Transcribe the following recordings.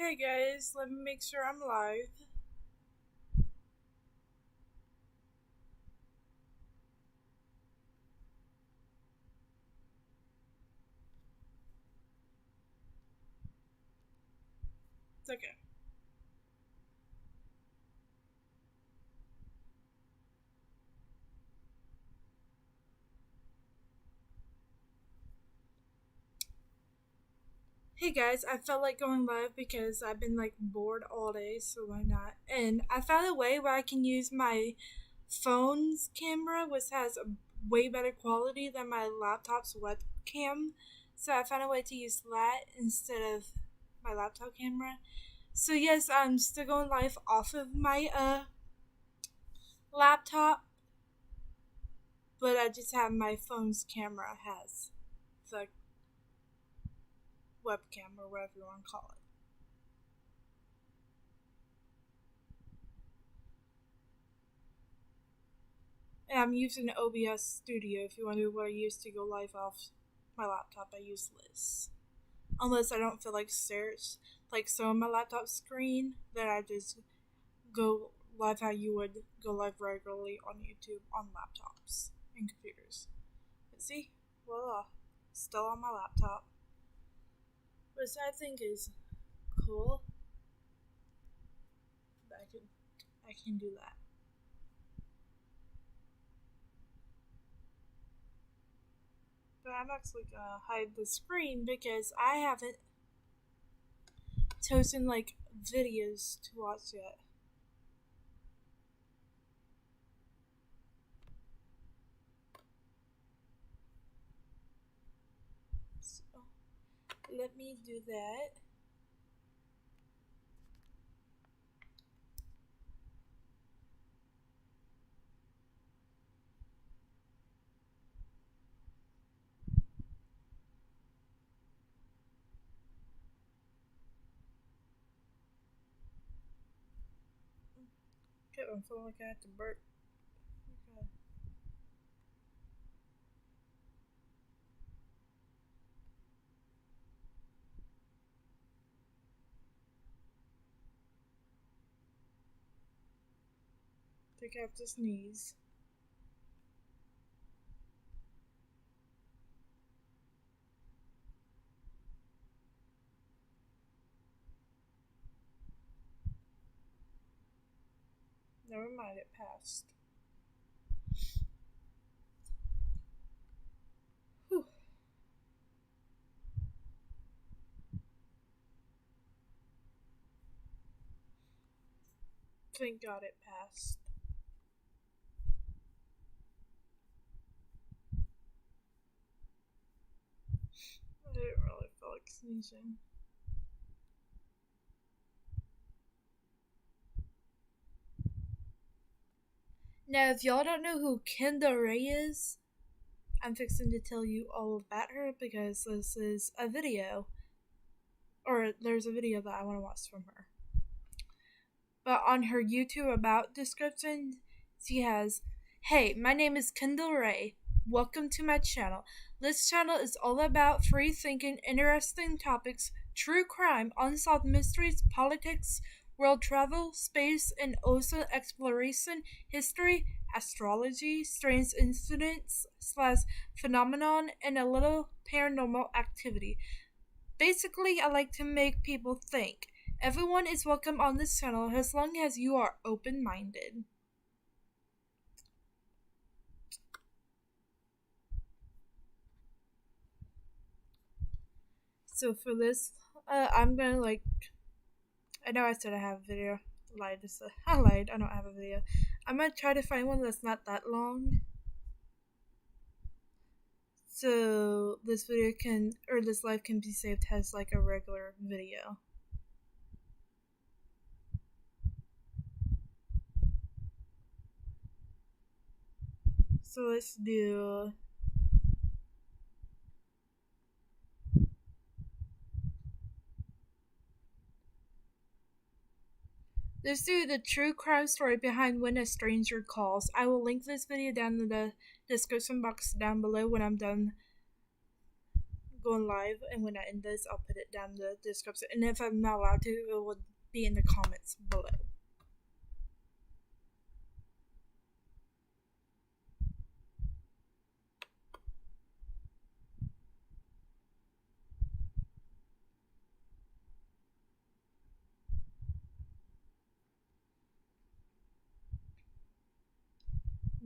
Hey guys, let me make sure I'm live. It's okay. Hey guys, I felt like going live because I've been bored all day, so why not? And I found a way where I can use my phone's camera, which has a way better quality than my laptop's webcam. So I found a way to use that instead of my laptop camera. So yes, I'm still going live off of my laptop, but I just have my phone's camera has the webcam or whatever you want to call it. And I'm using OBS Studio. If you wonder what I use to go live off my laptop, I use this. Unless I don't feel like search like so on my laptop screen, then I just go live how you would go live regularly on YouTube on laptops and computers. But see, voila, still on my laptop, which I think is cool. That I can do that. But I'm actually gonna hide the screen because I haven't chosen videos to watch yet. So let me do that. Okay, I'm feeling like I have to burp. Okay. I think I have to sneeze. Never mind, it passed. Whew. Thank God it passed. I didn't really feel like sneezing. Now, if y'all don't know who Kenda Ray is, I'm fixing to tell you all about her because this is a video. Or there's a video that I want to watch from her. But on her YouTube about description, she has, "Hey, my name is Kendall Ray. Welcome to my channel. This channel is all about free thinking, interesting topics, true crime, unsolved mysteries, politics, world travel, space, and also exploration, history, astrology, strange incidents slash phenomenon, and a little paranormal activity. Basically, I like to make people think. Everyone is welcome on this channel as long as you are open minded." So for this, I'm gonna I know I said I have a video. I lied. I don't have a video. I'm gonna try to find one that's not that long. So this video can, or this live can be saved as a regular video. So let's do. Let's do the true crime story behind When a Stranger Calls. I will link this video down in the description box down below when I'm done going live, and when I end this, I'll put it down in the description. And if I'm not allowed to, it will be in the comments below.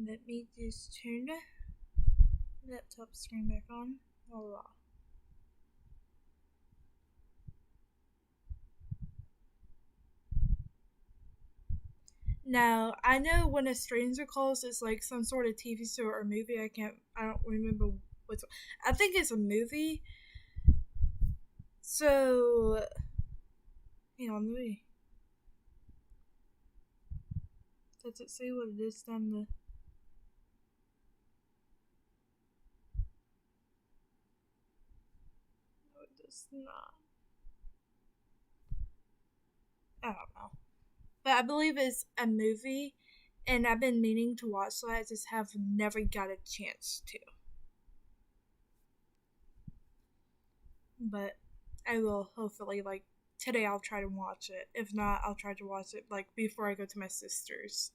Let me just turn the laptop screen back on. Voila. Now, I know when A Stranger Calls is like some sort of TV show or movie. I don't remember what's. I think it's a movie. So, hang on, let me. Does it say what it is down the. No, it does not. I don't know. But I believe it's a movie, and I've been meaning to watch that. I just have never got a chance to. But I will hopefully, like, today I'll try to watch it. If not, I'll try to watch it, like, before I go to my sister's.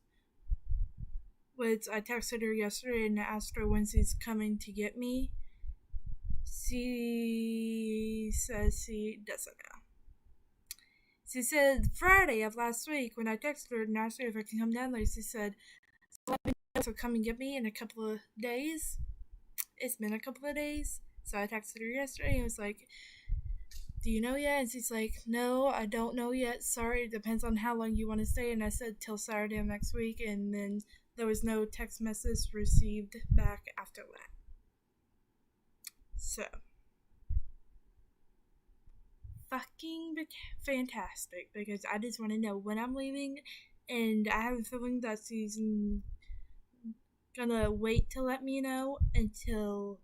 Which I texted her yesterday and asked her when she's coming to get me. She says she doesn't know. She said Friday of last week when I texted her and asked her if I can come down there. She said, "Let me know, so come and get me in a couple of days." It's been a couple of days, so I texted her yesterday and was like, "Do you know yet?" And she's like, "No, I don't know yet. Sorry, it depends on how long you want to stay." And I said till Saturday of next week, and then there was no text message received back after that. So, fucking fantastic, because I just want to know when I'm leaving, and I have a feeling that she's gonna wait to let me know until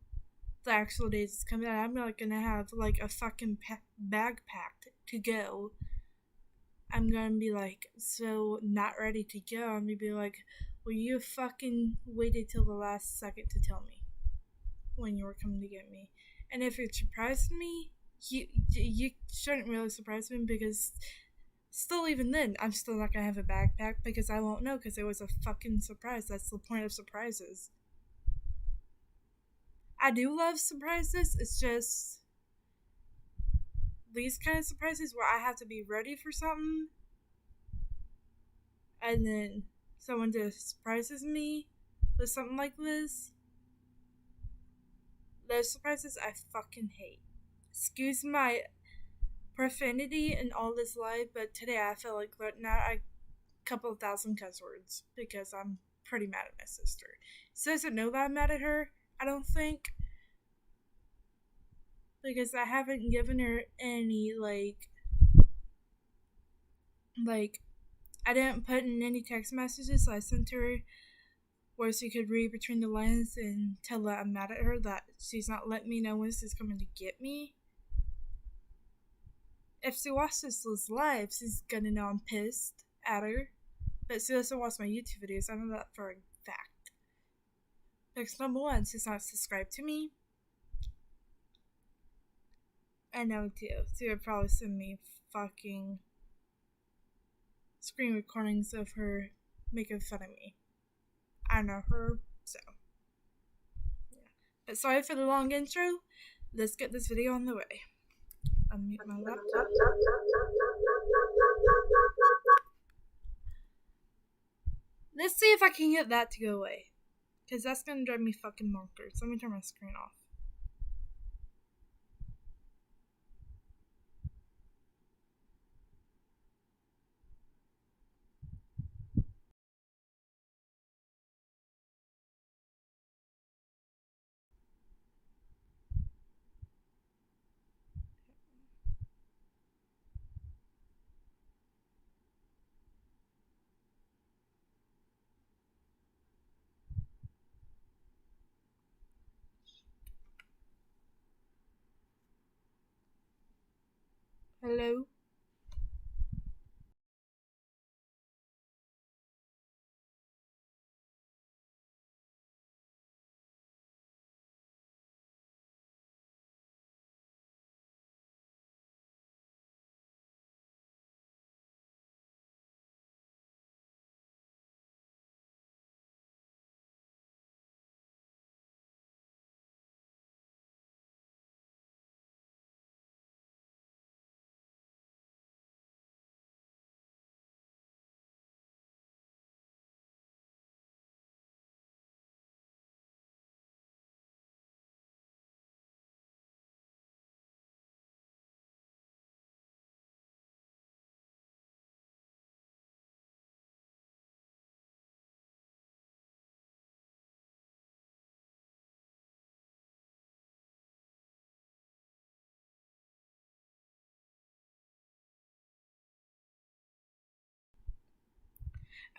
the actual days come out. I'm not gonna have like a fucking bag packed to go. I'm gonna be like so not ready to go. I'm gonna be like, well, you fucking waited till the last second to tell me when you were coming to get me. And if it surprised me, you shouldn't really surprise me, because still, even then, I'm still not gonna have a backpack because I won't know, because it was a fucking surprise. That's the point of surprises. I do love surprises. It's just these kind of surprises where I have to be ready for something, and then someone just surprises me with something like this. Those surprises I fucking hate. Excuse my profanity and all this life, but today I feel like letting out a couple of thousand cuss words because I'm pretty mad at my sister. She doesn't know that I'm mad at her, I don't think, because I haven't given her any like I didn't put in any text messages, so I sent her where she could read between the lines and tell her I'm mad at her, that she's not letting me know when she's coming to get me. If she watches this live, she's gonna know I'm pissed at her. But she doesn't watch my YouTube videos. I know that for a fact. Because number one, she's not subscribed to me. I know too. She would probably send me fucking screen recordings of her making fun of me. I know her, so yeah. But sorry for the long intro. Let's get this video on the way. Unmute my laptop. Let's see if I can get that to go away, because that's gonna drive me fucking bonkers. Let me turn my screen off. Hello?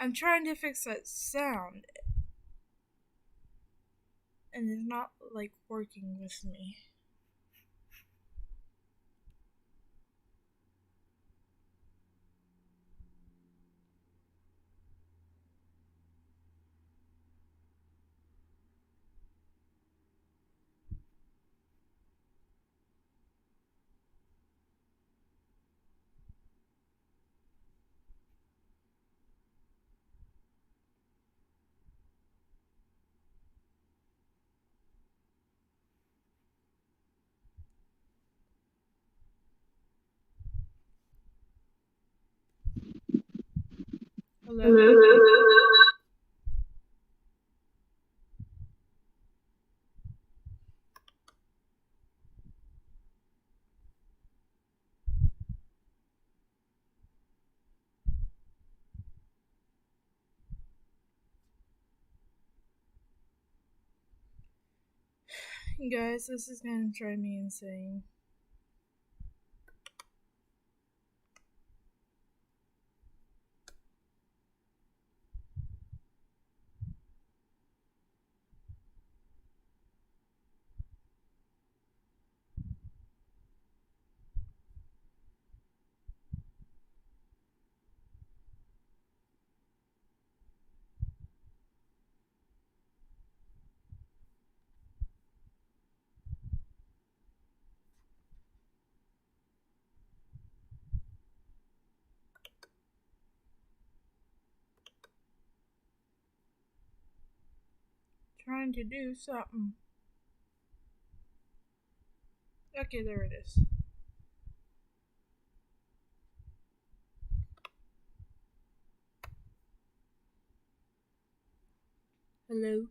I'm trying to fix that sound, and it's not like working with me. Hello? Guys, this is gonna drive me insane. Trying to do something. Okay, there it is. Hello?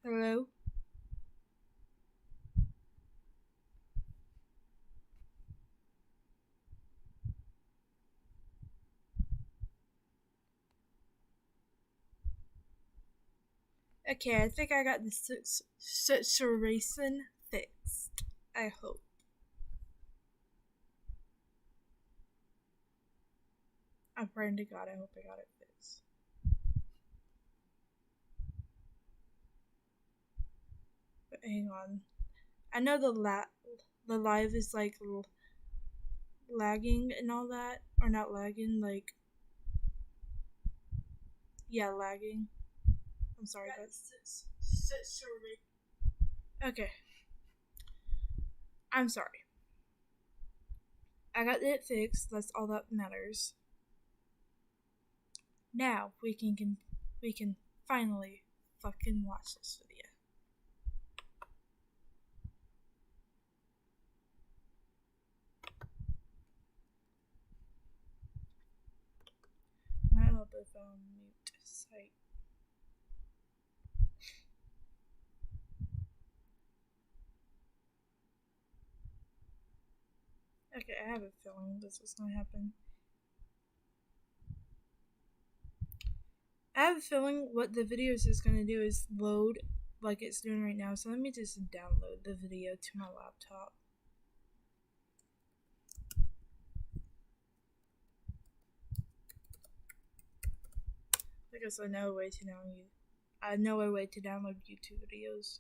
Hello? Okay, I think I got the situation fixed. I hope. I'm praying to God, I hope I got it fixed. But hang on. I know the live is like lagging and all that. Or not lagging, like... Yeah, lagging. I'm sorry, guys. Okay. I'm sorry. I got it fixed. That's all that matters. Now we can finally fucking watch this video. I hope I found mute site. Okay, I have a feeling this was gonna happen. I have a feeling what the videos is gonna do is load like it's doing right now. So let me just download the video to my laptop. Because I know a way to download YouTube videos.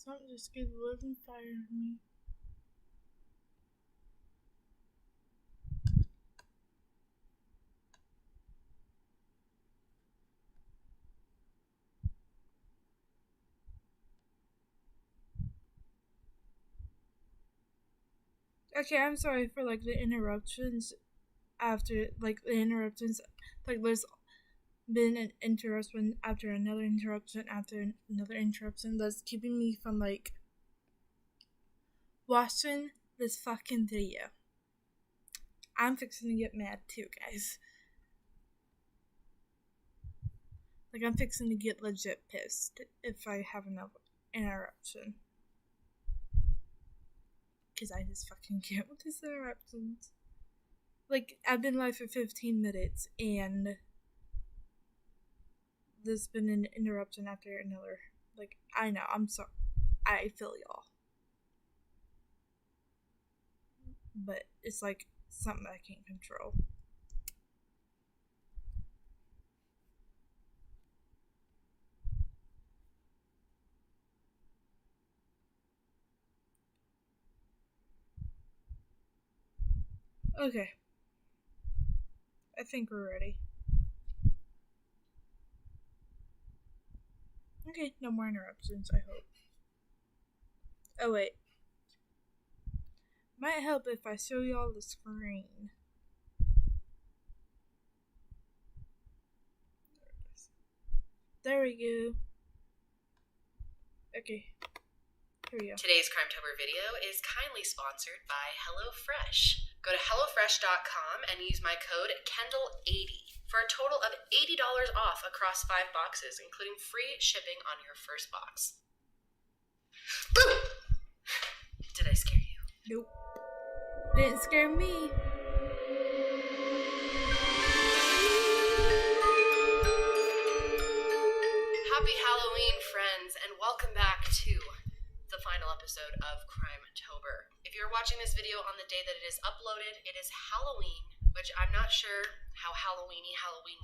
Something just get living fire in me. Okay, I'm sorry for like the interruptions after like the interruptions. Like there's been an interruption after another interruption after another interruption that's keeping me from like watching this fucking video. I'm fixing to get mad too, guys. Like, I'm fixing to get legit pissed if I have another interruption. Because I just fucking can't with these interruptions. Like, I've been live for 15 minutes, and there's been an interruption after another. Like, I know, I'm sorry. I feel y'all. But it's like something I can't control. Okay. I think we're ready. Okay, no more interruptions, I hope. Oh, wait. Might help if I show y'all the screen. There we go. Okay. Here we go. Today's Crimetober video is kindly sponsored by HelloFresh. Go to HelloFresh.com and use my code Kendall80 for a total of $80 off across 5 boxes, including free shipping on your first box. Boom! Did I scare you? Nope. Didn't scare me. Happy Halloween, friends, and welcome back to the final episode of Crimetober. If you're watching this video on the day that it is uploaded, it is Halloween, which I'm not sure how Halloween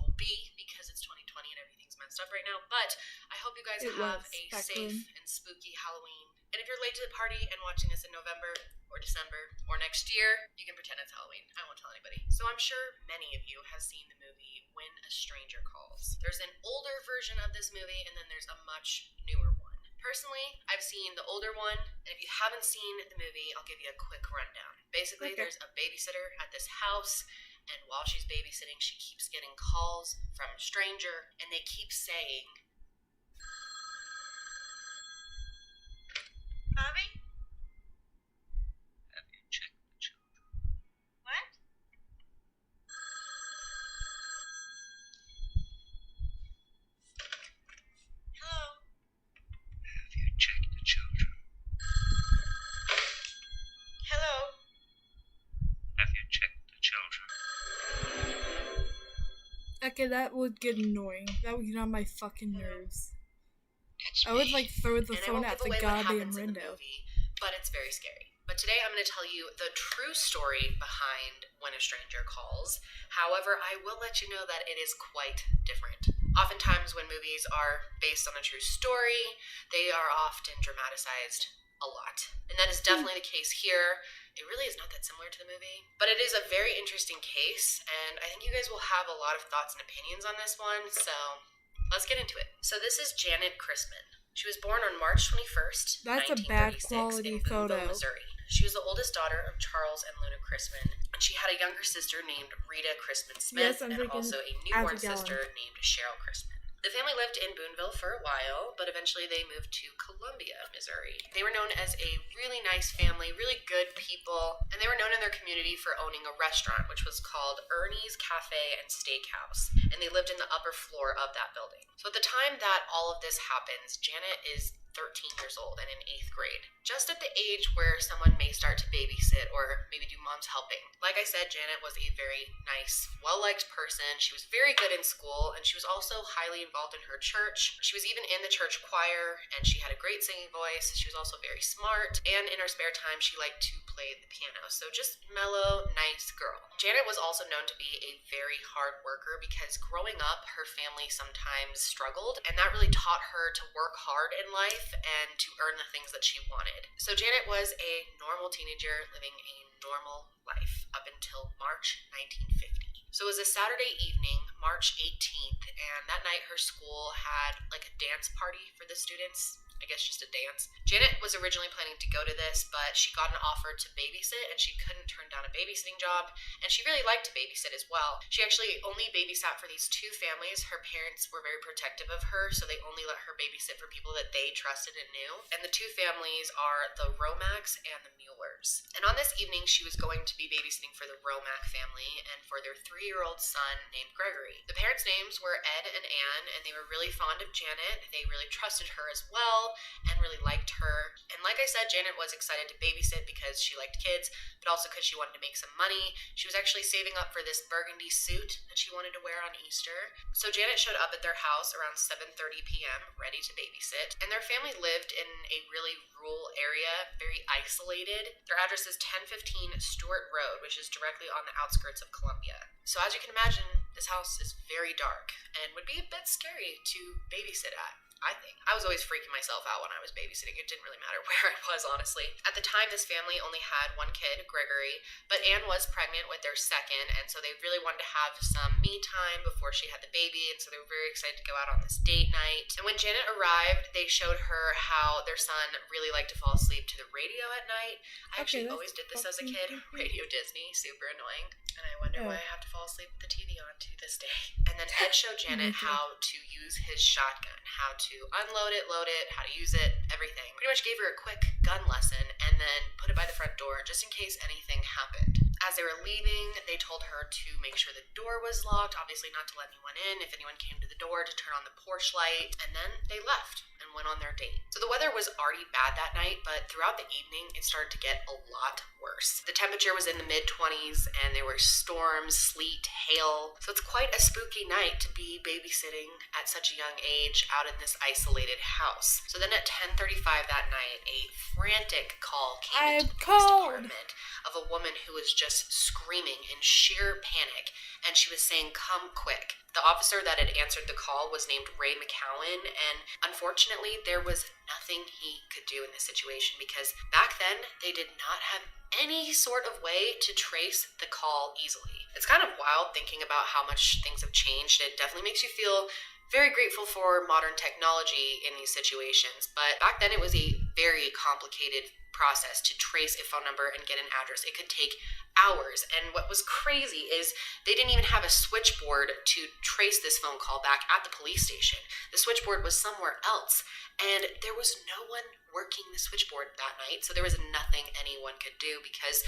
will be because it's 2020 and everything's messed up right now, but I hope you guys have a safe and spooky Halloween. And if you're late to the party and watching this in November or December or next year, you can pretend it's Halloween. I won't tell anybody. So I'm sure many of you have seen the movie When a Stranger Calls. There's an older version of this movie and then there's a much newer one. Personally, I've seen the older one, and if you haven't seen the movie, I'll give you a quick rundown. Basically, There's a babysitter at this house, and while she's babysitting, she keeps getting calls from a stranger, and they keep saying, "Mommy? Have you checked the children? What? Hello? Have you checked the children? Hello? Have you checked the children?" Okay, that would get annoying. That would get on my fucking nerves. I would like throw the phone at the goddamn window. But it's very scary. But today I'm going to tell you the true story behind When a Stranger Calls. However, I will let you know that it is quite different. Oftentimes when movies are based on a true story, they are often dramatized a lot. And that is definitely the case here. It really is not that similar to the movie. But it is a very interesting case, and I think you guys will have a lot of thoughts and opinions on this one, so let's get into it. So this is Janet Christman. She was born on March 21st, That's a 1936 bad quality in Boonville, photo. Missouri. She was the oldest daughter of Charles and Luna Christman, and she had a younger sister named Rita Christman Smith, Yes, I'm and thinking also a newborn Abigail. sister named Cheryl Christman. The family lived in Boonville for a while, but eventually they moved to Columbia, Missouri. They were known as a really nice family, really good people, and they were known in their community for owning a restaurant, which was called Ernie's Cafe and Steakhouse, and they lived in the upper floor of that building. So at the time that all of this happens, Janet is 13 years old and in 8th grade, just at the age where someone may start to babysit or maybe do mom's helping. Like I said, Janet was a very nice, well-liked person. She was very good in school, and she was also highly involved in her church. She was even in the church choir, and she had a great singing voice. She was also very smart, and in her spare time, she liked to play the piano. So just mellow, nice girl. Janet was also known to be a very hard worker because growing up, her family sometimes struggled, and that really taught her to work hard in life and to earn the things that she wanted. So Janet was a normal teenager living a normal life up until March 1950. So it was a Saturday evening, March 18th, and that night her school had like a dance party for the students. I guess just a dance. Janet was originally planning to go to this, but she got an offer to babysit and she couldn't turn down a babysitting job, and she really liked to babysit as well. She actually only babysat for these two families. Her parents were very protective of her, so they only let her babysit for people that they trusted and knew. And the two families are the Romacks and the Muellers. And on this evening, she was going to be babysitting for the Romack family and for their 3-year-old son named Gregory. The parents' names were Ed and Anne, and they were really fond of Janet. They really trusted her as well and really liked her. And like I said, Janet was excited to babysit because she liked kids, but also because she wanted to make some money. She was actually saving up for this burgundy suit that she wanted to wear on Easter. So Janet showed up at their house around 7:30 p.m. ready to babysit, and their family lived in a really rural area, very isolated. Their address is 1015 Stewart Road, which is directly on the outskirts of Columbia. So as you can imagine, this house is very dark and would be a bit scary to babysit at. I think. I was always freaking myself out when I was babysitting. It didn't really matter where I was, honestly. At the time, this family only had one kid, Gregory, but Anne was pregnant with their second, and so they really wanted to have some me time before she had the baby, and so they were very excited to go out on this date night. And when Janet arrived, they showed her how their son really liked to fall asleep to the radio at night. I actually always did this as a kid. Radio Disney, super annoying. And I wonder why I have to fall asleep with the TV on to this day. And then Ed showed Janet how to use his shotgun, how to unload it, load it, how to use it, everything. Pretty much gave her a quick gun lesson and then put it by the front door just in case anything happened. As they were leaving, they told her to make sure the door was locked, obviously not to let anyone in if anyone came to the door, to turn on the porch light, and then they left and went on their date. So the weather was already bad that night, but throughout the evening, it started to get a lot worse. The temperature was in the mid-20s, and there were storms, sleet, hail. So it's quite a spooky night to be babysitting at such a young age out in this isolated house. So then at 10:35 that night, a frantic call came into the police department of a woman who was just screaming in sheer panic, and she was saying, "Come quick." The officer that had answered the call was named Ray McCowan, and unfortunately, there was nothing he could do in this situation because back then, they did not have any sort of way to trace the call easily. It's kind of wild thinking about how much things have changed. It definitely makes you feel very grateful for modern technology in these situations, but back then it was a very complicated process to trace a phone number and get an address. It could take hours, and what was crazy is they didn't even have a switchboard to trace this phone call back at the police station. The switchboard was somewhere else, and there was no one working the switchboard that night, so there was nothing anyone could do because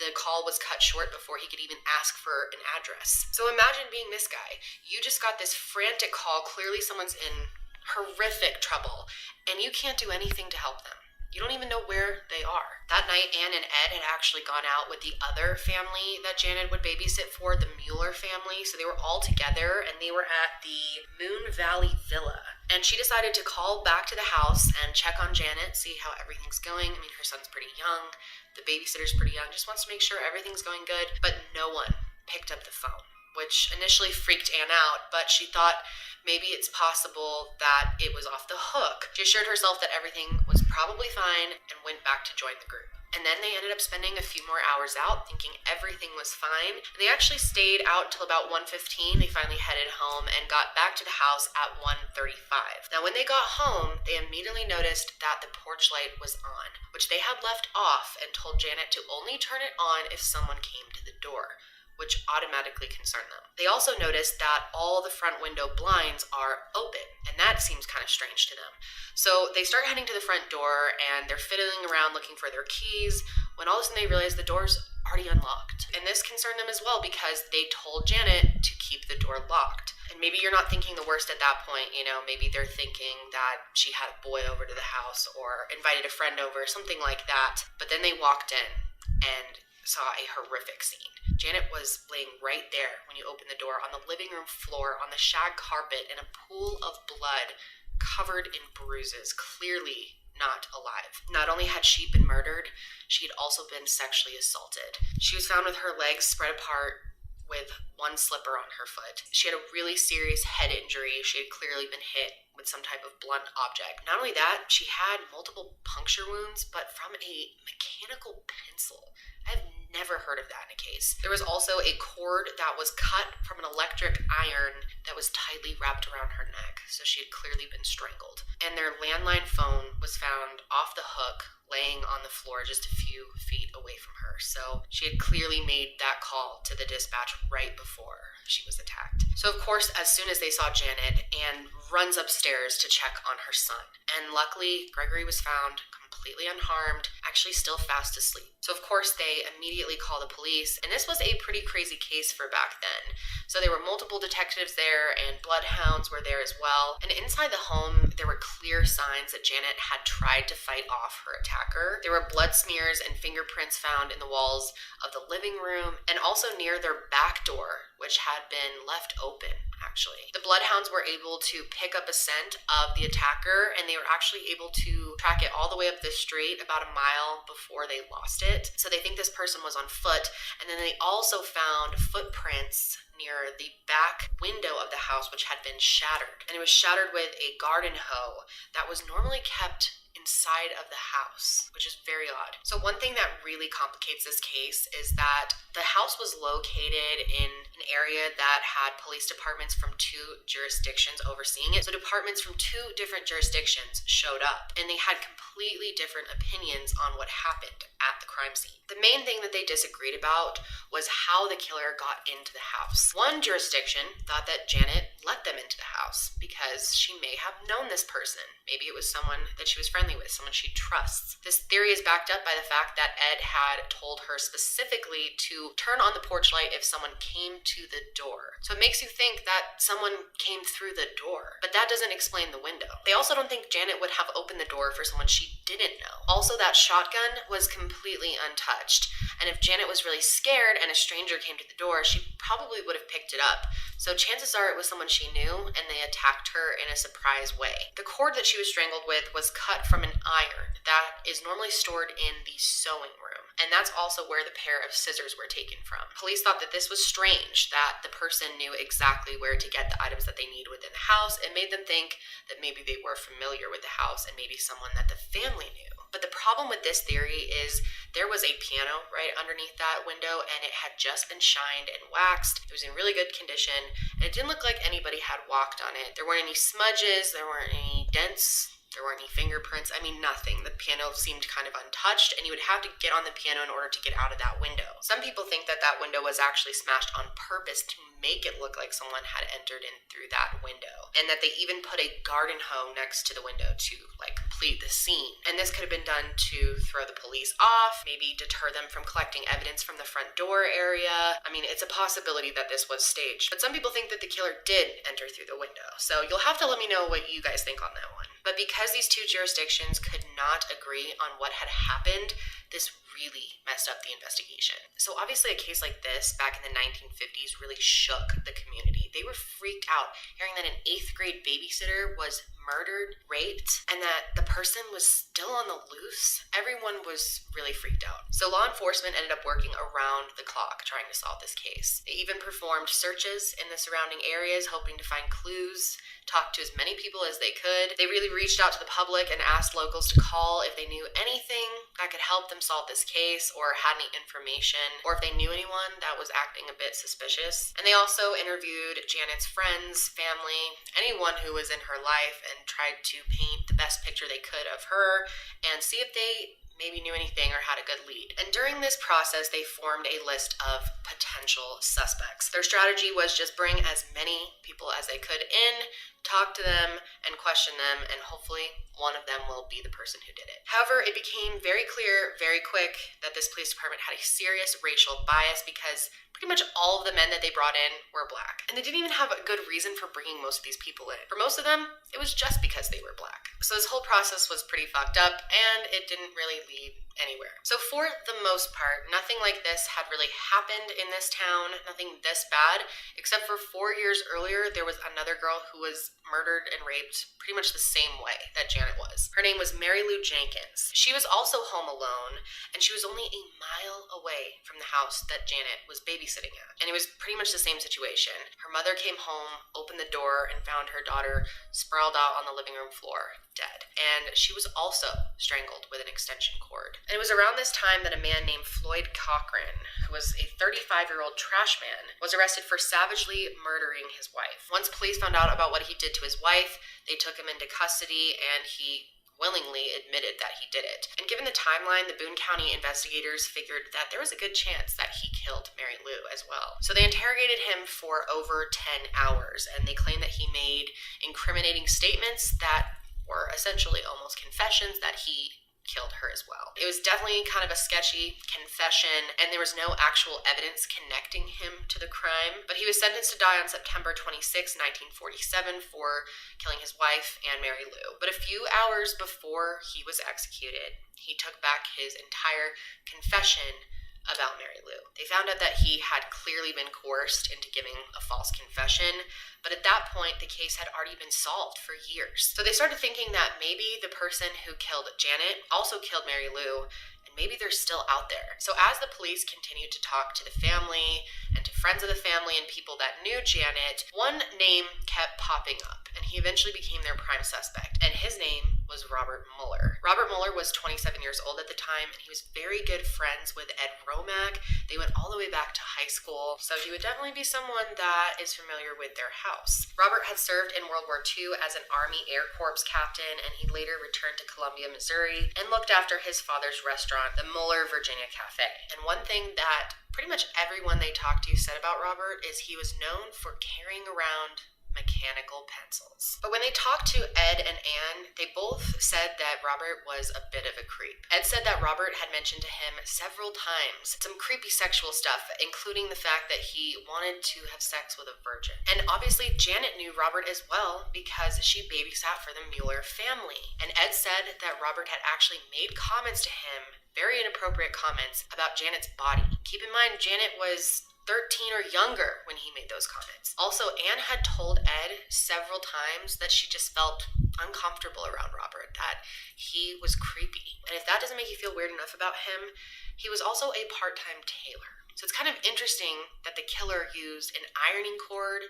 the call was cut short before he could even ask for an address. So imagine being this guy. You just got this frantic call. Clearly someone's in horrific trouble, and you can't do anything to help them. You don't even know where they are. That night, Anne and Ed had actually gone out with the other family that Janet would babysit for, the Mueller family. So they were all together, and they were at the Moon Valley Villa. And she decided to call back to the house and check on Janet, see how everything's going. I mean, her son's pretty young. The babysitter's pretty young. Just wants to make sure everything's going good. But no one picked up the phone, which initially freaked Anne out, but she thought maybe it's possible that it was off the hook. She assured herself that everything was probably fine and went back to join the group. And then they ended up spending a few more hours out thinking everything was fine. And they actually stayed out till about 1:15. They finally headed home and got back to the house at 1:35. Now when they got home, they immediately noticed that the porch light was on, which they had left off and told Janet to only turn it on if someone came to the door, which automatically concerned them. They also noticed that all the front window blinds are open, and that seems kind of strange to them. So they start heading to the front door, and they're fiddling around looking for their keys, when all of a sudden they realize the door's already unlocked. And this concerned them as well because they told Janet to keep the door locked. And maybe you're not thinking the worst at that point, you know, maybe they're thinking that she had a boy over to the house or invited a friend over, something like that. But then they walked in and saw a horrific scene. Janet was laying right there when you opened the door on the living room floor on the shag carpet in a pool of blood covered in bruises, clearly not alive. Not only had she been murdered, she had also been sexually assaulted. She was found with her legs spread apart with one slipper on her foot. She had a really serious head injury. She had clearly been hit with some type of blunt object. Not only that, she had multiple puncture wounds, but from a mechanical pencil. I have Never heard of that in a case. There was also a cord that was cut from an electric iron that was tightly wrapped around her neck, so she had clearly been strangled. And their landline phone was found off the hook, laying on the floor just a few feet away from her. So she had clearly made that call to the dispatch right before she was attacked. So of course, as soon as they saw Janet, Anne runs upstairs to check on her son. And luckily, Gregory was found completely unharmed, actually still fast asleep. So of course they immediately call the police, and this was a pretty crazy case for back then. So there were multiple detectives there, and bloodhounds were there as well. And inside the home, there were clear signs that Janet had tried to fight off her attacker. There were blood smears and fingerprints found in the walls of the living room, and also near their back door, which had been left open. Actually, the bloodhounds were able to pick up a scent of the attacker, and they were actually able to track it all the way up the street about a mile before they lost it. So they think this person was on foot. And then they also found footprints near the back window of the house, which had been shattered, and it was shattered with a garden hoe that was normally kept inside of the house, which is very odd. So one thing that really complicates this case is that the house was located in an area that had police departments from 2 jurisdictions overseeing it. So departments from 2 different jurisdictions showed up, and they had completely different opinions on what happened at the crime scene. The main thing that they disagreed about was how the killer got into the house. One jurisdiction thought that Janet let them into the house because she may have known this person. Maybe it was someone that she was friendly with, someone she trusts. This theory is backed up by the fact that Ed had told her specifically to turn on the porch light if someone came to the door. So it makes you think that someone came through the door, but that doesn't explain the window. They also don't think Janet would have opened the door for someone she didn't know. Also, that shotgun was completely untouched, and if Janet was really scared and a stranger came to the door, she probably would have picked it up. So chances are it was someone she knew, and they attacked her in a surprise way. The cord that she was strangled with was cut from an iron that is normally stored in the sewing room, and that's also where the pair of scissors were taken from. Police thought that this was strange, that the person knew exactly where to get the items that they need within the house. It made them think that maybe they were familiar with the house and maybe someone that the family knew. But the problem with this theory is there was a piano right underneath that window, and it had just been shined and waxed. It was in really good condition, and it didn't look like anybody had walked on it. There weren't any smudges, there weren't any dents, there weren't any fingerprints. I mean, nothing. The piano seemed kind of untouched, and you would have to get on the piano in order to get out of that window. Some people think that that window was actually smashed on purpose to make it look like someone had entered in through that window, and that they even put a garden hoe next to the window to complete the scene. And this could have been done to throw the police off, maybe deter them from collecting evidence from the front door area. I mean, it's a possibility that this was staged, but some people think that the killer did enter through the window. So you'll have to let me know what you guys think on that one. But because these 2 jurisdictions could not agree on what had happened, this really messed up the investigation. So obviously a case like this back in the 1950s really shook the community. They were freaked out hearing that an 8th grade babysitter was murdered, raped, and that the person was still on the loose. Everyone was really freaked out. So law enforcement ended up working around the clock trying to solve this case. They even performed searches in the surrounding areas, hoping to find clues, talk to as many people as they could. They really reached out to the public and asked locals to call if they knew anything that could help them solve this case or had any information, or if they knew anyone that was acting a bit suspicious. And they also interviewed Janet's friends, family, anyone who was in her life, and tried to paint the best picture they could of her and see if they maybe knew anything or had a good lead. And during this process, they formed a list of potential suspects. Their strategy was just bring as many people as they could in, talk to them, and question them, and hopefully one of them will be the person who did it. However, it became very clear very quick that this police department had a serious racial bias because pretty much all of the men that they brought in were black. And they didn't even have a good reason for bringing most of these people in. For most of them, it was just because they were black. So this whole process was pretty fucked up, and it didn't really lead anywhere. So for the most part, nothing like this had really happened in this town, nothing this bad, except for 4 years earlier, there was another girl who was murdered and raped pretty much the same way that Janet Janet was. Her name was Mary Lou Jenkins. She was also home alone, and she was only a mile away from the house that Janet was babysitting at. And it was pretty much the same situation. Her mother came home, opened the door, and found her daughter sprawled out on the living room floor, dead. And she was also strangled with an extension cord. And it was around this time that a man named Floyd Cochran, who was a 35-year-old trash man, was arrested for savagely murdering his wife. Once police found out about what he did to his wife, they took him into custody, and he willingly admitted that he did it. And given the timeline, the Boone County investigators figured that there was a good chance that he killed Mary Lou as well. So they interrogated him for over 10 hours, and they claimed that he made incriminating statements that were essentially almost confessions that he killed her as well. It was definitely kind of a sketchy confession, and there was no actual evidence connecting him to the crime, but he was sentenced to die on September 26, 1947 for killing his wife and Mary Lou. But a few hours before he was executed, he took back his entire confession about Mary Lou. They found out that he had clearly been coerced into giving a false confession, but at that point, the case had already been solved for years. So they started thinking that maybe the person who killed Janet also killed Mary Lou, and maybe they're still out there. So as the police continued to talk to the family and to friends of the family and people that knew Janet, one name kept popping up, and he eventually became their prime suspect, and his name was Robert Mueller. Robert Mueller was 27 years old at the time, and he was very good friends with Ed Romack. They went all the way back to high school, so he would definitely be someone that is familiar with their house. Robert had served in World War II as an Army Air Corps captain, and he later returned to Columbia, Missouri, and looked after his father's restaurant, the Mueller Virginia Cafe. And one thing that pretty much everyone they talked to said about Robert is he was known for carrying around mechanical pencils. But when they talked to Ed and Ann, they both said that Robert was a bit of a creep. Ed said that Robert had mentioned to him several times some creepy sexual stuff, including the fact that he wanted to have sex with a virgin. And obviously Janet knew Robert as well because she babysat for the Mueller family. And Ed said that Robert had actually made comments to him, very inappropriate comments, about Janet's body. Keep in mind, Janet was 13 or younger when he made those comments. Also, Anne had told Ed several times that she just felt uncomfortable around Robert, that he was creepy. And if that doesn't make you feel weird enough about him, he was also a part-time tailor. So it's kind of interesting that the killer used an ironing cord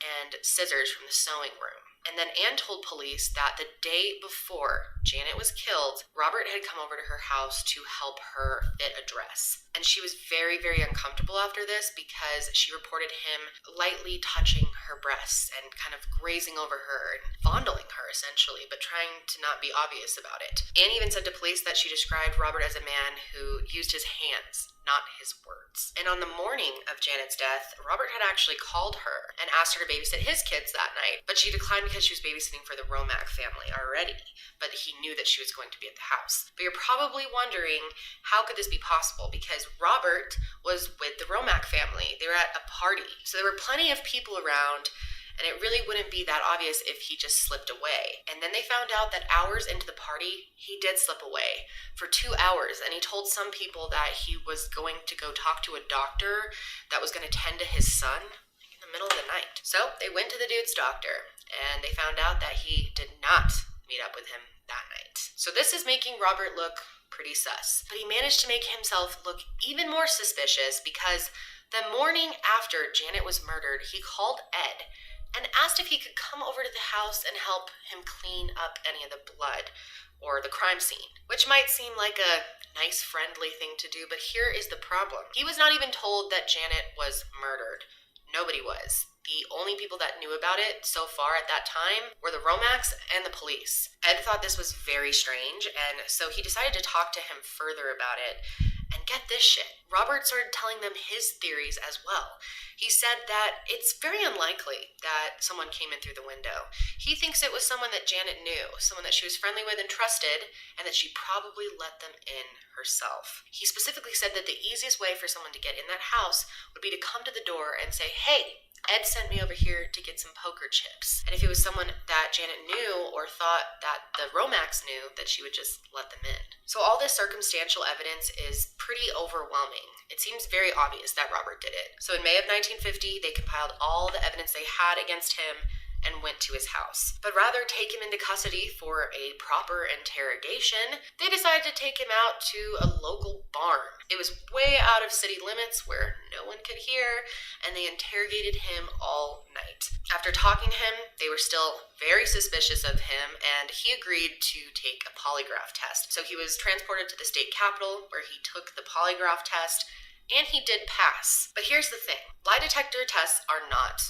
and scissors from the sewing room. And then Anne told police that the day before Janet was killed, Robert had come over to her house to help her fit a dress. And she was very, very uncomfortable after this because she reported him lightly touching her breasts and kind of grazing over her and fondling her essentially, but trying to not be obvious about it. Anne even said to police that she described Robert as a man who used his hands, not his words. And on the morning of Janet's death, Robert had actually called her and asked her to babysit his kids that night, but she declined because she was babysitting for the Romack family already, but he knew that she was going to be at the house. But you're probably wondering, how could this be possible? Because Robert was with the Romack family. They were at a party, so there were plenty of people around, and it really wouldn't be that obvious if he just slipped away. And then they found out that hours into the party, he did slip away for 2 hours, and he told some people that he was going to go talk to a doctor that was going to tend to his son in the middle of the night. So they went to the dude's doctor, and they found out that he did not meet up with him that night. So this is making Robert look pretty sus. But he managed to make himself look even more suspicious because the morning after Janet was murdered, he called Ed and asked if he could come over to the house and help him clean up any of the blood or the crime scene, which might seem like a nice, friendly thing to do, but here is the problem. He was not even told that Janet was murdered. Nobody was. The only people that knew about it so far at that time were the Romacks and the police. Ed thought this was very strange, and so he decided to talk to him further about it. And get this shit, Robert started telling them his theories as well. He said that it's very unlikely that someone came in through the window. He thinks it was someone that Janet knew, someone that she was friendly with and trusted, and that she probably let them in herself. He specifically said that the easiest way for someone to get in that house would be to come to the door and say, "Hey, Ed sent me over here to get some poker chips." And if it was someone that Janet knew or thought that the Romacks knew, that she would just let them in. So all this circumstantial evidence is pretty overwhelming. It seems very obvious that Robert did it. So in May of 1950, they compiled all the evidence they had against him, and went to his house. But rather take him into custody for a proper interrogation, they decided to take him out to a local barn. It was way out of city limits where no one could hear, and they interrogated him all night. After talking to him, they were still very suspicious of him, and he agreed to take a polygraph test. So he was transported to the state capitol where he took the polygraph test, and he did pass. But here's the thing. Lie detector tests are not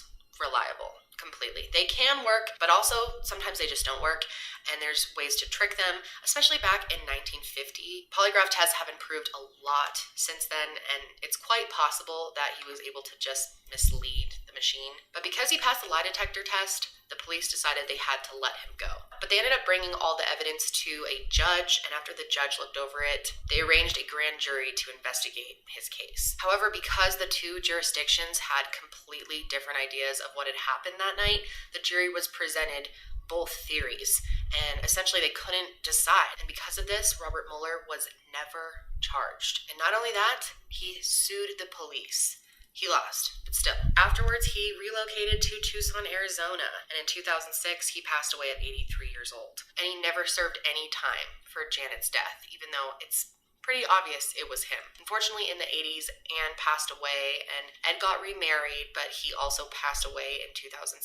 reliable completely. They can work, but also sometimes they just don't work, and there's ways to trick them, especially back in 1950. Polygraph tests have improved a lot since then, and it's quite possible that he was able to just mislead the machine. But because he passed the lie detector test, the police decided they had to let him go. But they ended up bringing all the evidence to a judge, and after the judge looked over it, they arranged a grand jury to investigate his case. However, because the two jurisdictions had completely different ideas of what had happened that night, the jury was presented both theories, and essentially they couldn't decide. And because of this, Robert Mueller was never charged. And not only that, he sued the police. He lost, but still. Afterwards, he relocated to Tucson, Arizona, and in 2006, he passed away at 83 years old. And he never served any time for Janet's death, even though it's pretty obvious it was him. Unfortunately, in the 80s, Anne passed away, and Ed got remarried, but he also passed away in 2016.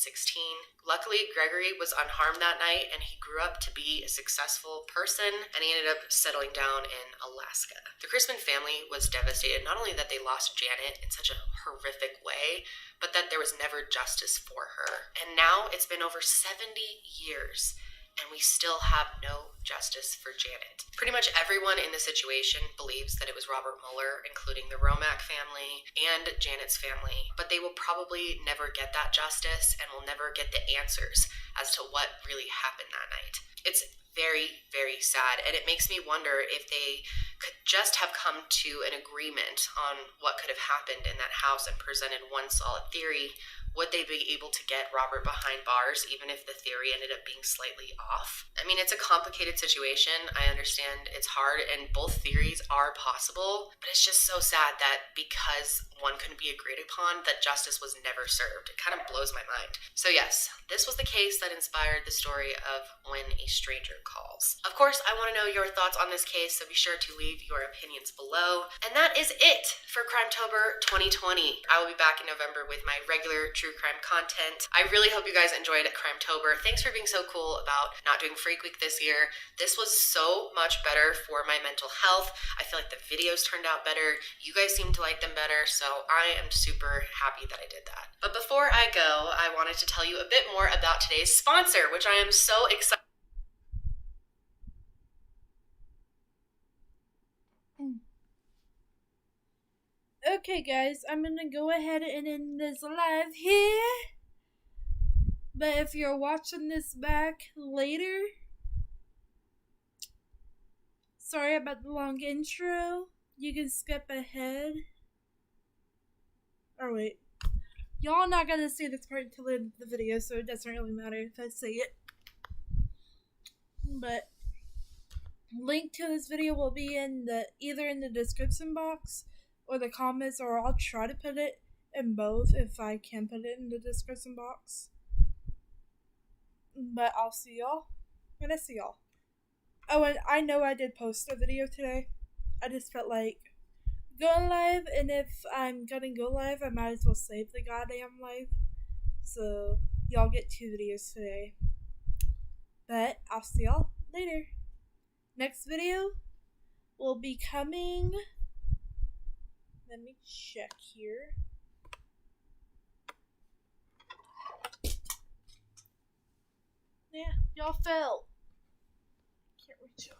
Luckily, Gregory was unharmed that night, and he grew up to be a successful person, and he ended up settling down in Alaska. The Chrisman family was devastated, not only that they lost Janet in such a horrific way, but that there was never justice for her. And now it's been over 70 years, and we still have no justice for Janet. Pretty much everyone in the situation believes that it was Robert Mueller, including the Romack family and Janet's family, but they will probably never get that justice and will never get the answers as to what really happened that night. It's very, very sad, and it makes me wonder if they could just have come to an agreement on what could have happened in that house and presented one solid theory. Would they be able to get Robert behind bars even if the theory ended up being slightly off? I mean, it's a complicated situation. I understand it's hard, and both theories are possible, but it's just so sad that because one couldn't be agreed upon, that justice was never served. It kind of blows my mind. So yes, this was the case that inspired the story of When a Stranger Calls. Of course, I want to know your thoughts on this case, so be sure to leave your opinions below. And that is it for Crimetober 2020. I will be back in November with my regular true crime content. I really hope you guys enjoyed Crimetober. Thanks for being so cool about not doing Freak Week this year. This was so much better for my mental health. I feel like the videos turned out better. You guys seem to like them better, so I am super happy that I did that. But before I go, I wanted to tell you a bit more about today's sponsor, which I am so excited. Okay, guys, I'm gonna go ahead and end this live here. But if you're watching this back later, sorry about the long intro. You can skip ahead. Or wait. Y'all not gonna see this part until the end of the video, so it doesn't really matter if I say it. But link to this video will be in either in the description box or the comments, or I'll try to put it in both if I can put it in the description box. But I'll see y'all when I see y'all. Oh, and I know I did post a video today. I just felt like going live, and if I'm gonna go live, I might as well save the goddamn live. So y'all get 2 videos today. But I'll see y'all later. Next video will be coming. Let me check here. Yeah, y'all fell. Can't reach y'all.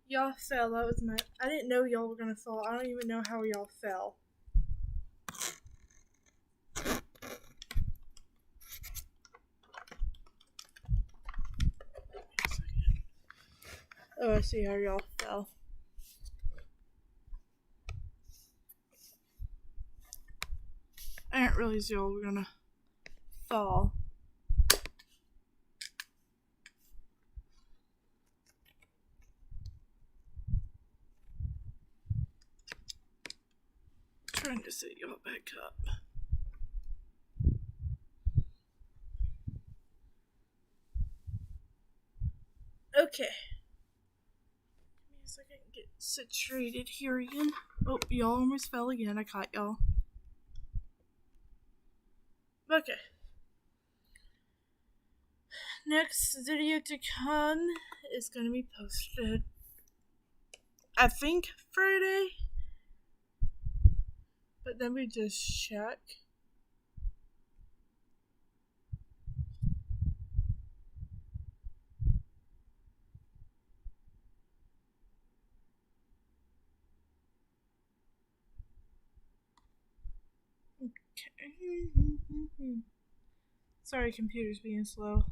Y'all fell. That was I didn't know y'all were gonna fall. I don't even know how y'all fell. Oh, I see how y'all fell. I didn't realize y'all were gonna fall. trying to set y'all back up. Okay. Give me a second to get situated here again. Oh, y'all almost fell again. I caught y'all. Okay. Next video to come is going to be posted, I think, Friday. But then we just check. Okay. Sorry, computer's being slow.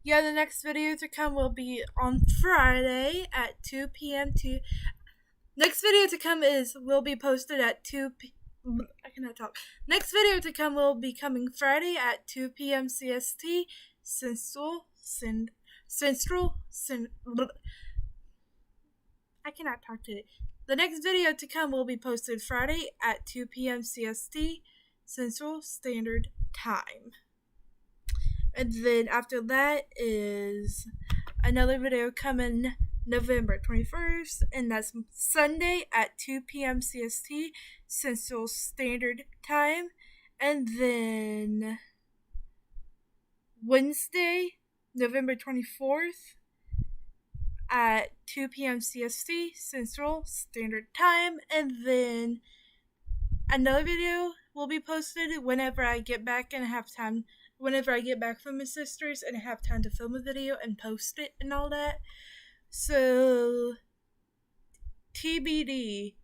Yeah, the next video to come will be on Friday at 2 p.m. Next video to come will be posted at 2 p.m. I cannot talk. Next video to come will be coming Friday at 2 p.m. CST, I cannot talk today. The next video to come will be posted Friday at 2 p.m. CST, Central Standard Time. And then after that is another video coming November 21st, and that's Sunday at 2 p.m. CST, Central Standard Time. And then Wednesday, November 24th at 2 p.m. CST, Central Standard Time. And then another video will be posted whenever I get back and have time. Whenever I get back from my sisters and I have time to film a video and post it and all that. So, TBD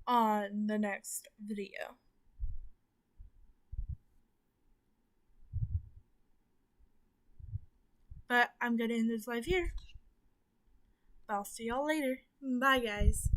on the next video. But I'm gonna end this live here. I'll see y'all later. Bye, guys.